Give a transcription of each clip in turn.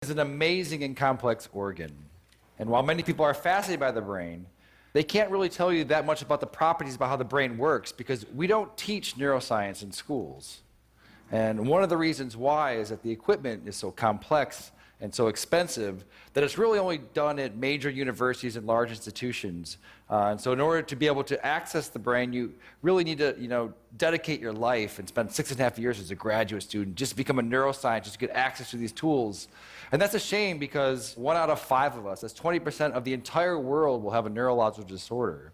Is an amazing and complex organ. And while many people are fascinated by the brain, they can't really tell you that much about the properties about how the brain works because we don't teach neuroscience in schools. And one of the reasons why is that the equipment is so complex and so expensive that it's really only done at major universities and large institutions. And so in order to be able to access the brain, you really need to, dedicate your life and spend 6.5 years as a graduate student just to become a neuroscientist to get access to these tools. And that's a shame because 1 out of 5 of us, that's 20% of the entire world, will have a neurological disorder.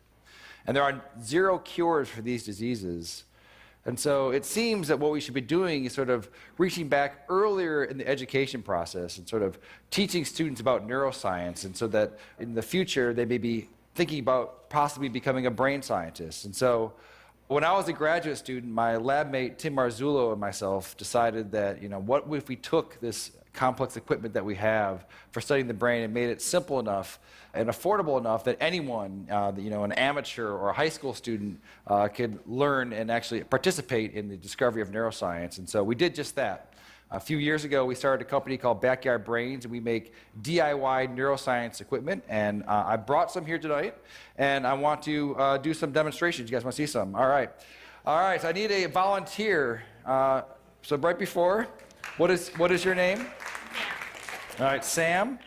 And there are 0 cures for these diseases. And so it seems that what we should be doing is sort of reaching back earlier in the education process and sort of teaching students about neuroscience, and so that in the future they may be thinking about possibly becoming a brain scientist. And so when I was a graduate student, my lab mate Tim Marzullo and myself decided that, what if we took this complex equipment that we have for studying the brain and made it simple enough and affordable enough that anyone, an amateur or a high school student could learn and actually participate in the discovery of neuroscience. And so we did just that. A few years ago, we started a company called Backyard Brains, and we make DIY neuroscience equipment. And I brought some here tonight, and I want to do some demonstrations. You guys want to see some? All right. All right, so I need a volunteer. So right before, what is your name? All right, Sam.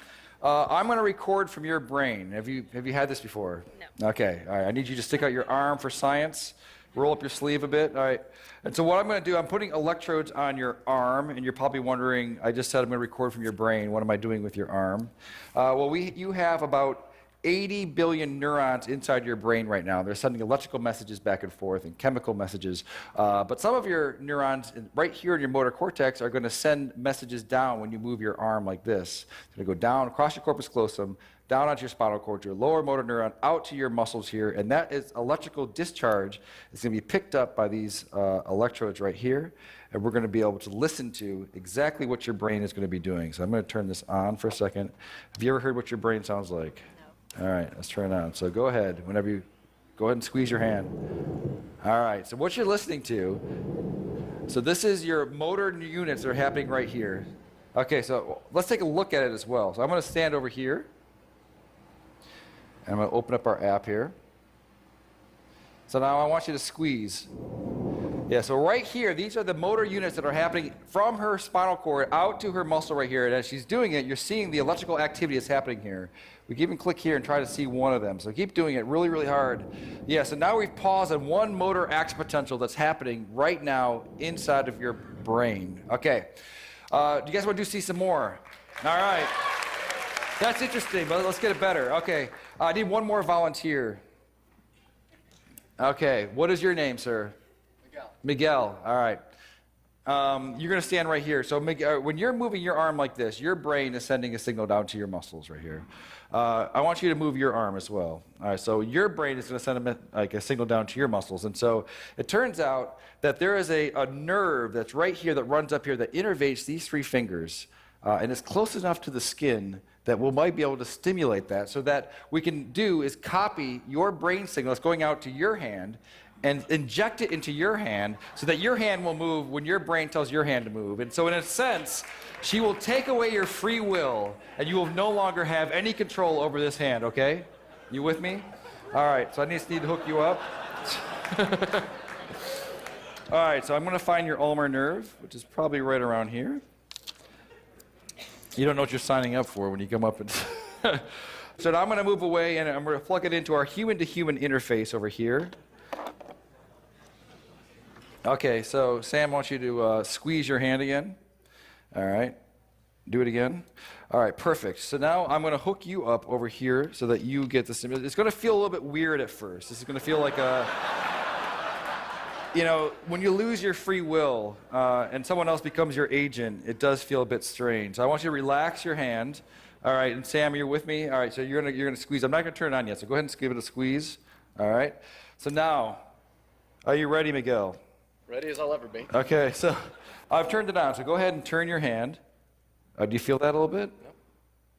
I'm going to record from your brain. Have you had this before? No. Okay. All right. I need you to stick out your arm for science. Roll up your sleeve a bit. All right. And so what I'm going to do, I'm putting electrodes on your arm, and you're probably wondering, I just said I'm going to record from your brain. What am I doing with your arm? You have about 80 billion neurons inside your brain right now. They're sending electrical messages back and forth and chemical messages. But some of your neurons right here in your motor cortex are going to send messages down when you move your arm like this. It's going to go down across your corpus callosum, down onto your spinal cord, your lower motor neuron, out to your muscles here. And that is electrical discharge. It's going to be picked up by these electrodes right here. And we're going to be able to listen to exactly what your brain is going to be doing. So I'm going to turn this on for a second. Have you ever heard what your brain sounds like? All right, let's turn it on. So go ahead, go ahead and squeeze your hand. All right, so what you're listening to, so this is your motor units that are happening right here. Okay, so let's take a look at it as well. So I'm going to stand over here, and I'm going to open up our app here. So now I want you to squeeze. Yeah, so right here, these are the motor units that are happening from her spinal cord out to her muscle right here. And as she's doing it, you're seeing the electrical activity that's happening here. We can even click here and try to see one of them. So keep doing it really, really hard. Yeah, so now we've paused on one motor action potential that's happening right now inside of your brain. Okay, do you guys want to see some more? All right. That's interesting, but let's get it better. Okay, I need one more volunteer. Okay, what is your name, sir? Miguel, all right. You're going to stand right here. So Miguel, when you're moving your arm like this, your brain is sending a signal down to your muscles right here. I want you to move your arm as well. All right, so your brain is going to send a signal down to your muscles. And so it turns out that there is a nerve that's right here that runs up here that innervates these 3 fingers. And it's close enough to the skin that we might be able to stimulate that. So that we can do is copy your brain signal that's going out to your hand and inject it into your hand so that your hand will move when your brain tells your hand to move. And so in a sense, she will take away your free will, and you will no longer have any control over this hand, okay? You with me? All right, so I just need to hook you up. All right, so I'm going to find your ulnar nerve, which is probably right around here. You don't know what you're signing up for when you come up and... So now I'm going to move away, and I'm going to plug it into our human-to-human interface over here. Okay, so Sam wants you to squeeze your hand again. All right, do it again. All right, perfect. So now I'm going to hook you up over here so that you get the stimulus. It's going to feel a little bit weird at first. This is going to feel like a, when you lose your free will and someone else becomes your agent, it does feel a bit strange. So I want you to relax your hand. All right, and Sam, you're with me? All right, so you're gonna squeeze. I'm not going to turn it on yet, so go ahead and give it a squeeze. All right, so now, are you ready, Miguel? Ready as I'll ever be. Okay, so I've turned it on, so go ahead and turn your hand. Do you feel that a little bit?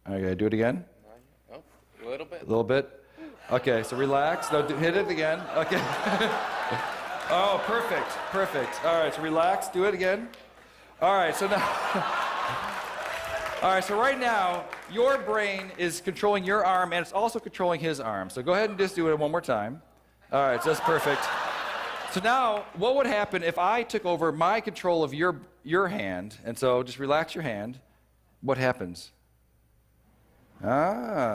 No. Okay, do it again. No, a little bit. A little bit? Okay, so relax. No, hit it again. Okay. Oh, perfect. All right, so relax, do it again. All right, so now... All right, so right now, your brain is controlling your arm, and it's also controlling his arm. So go ahead and just do it one more time. All right, so that's perfect. So now, what would happen if I took over my control of your hand? And so just relax your hand. What happens? Ah.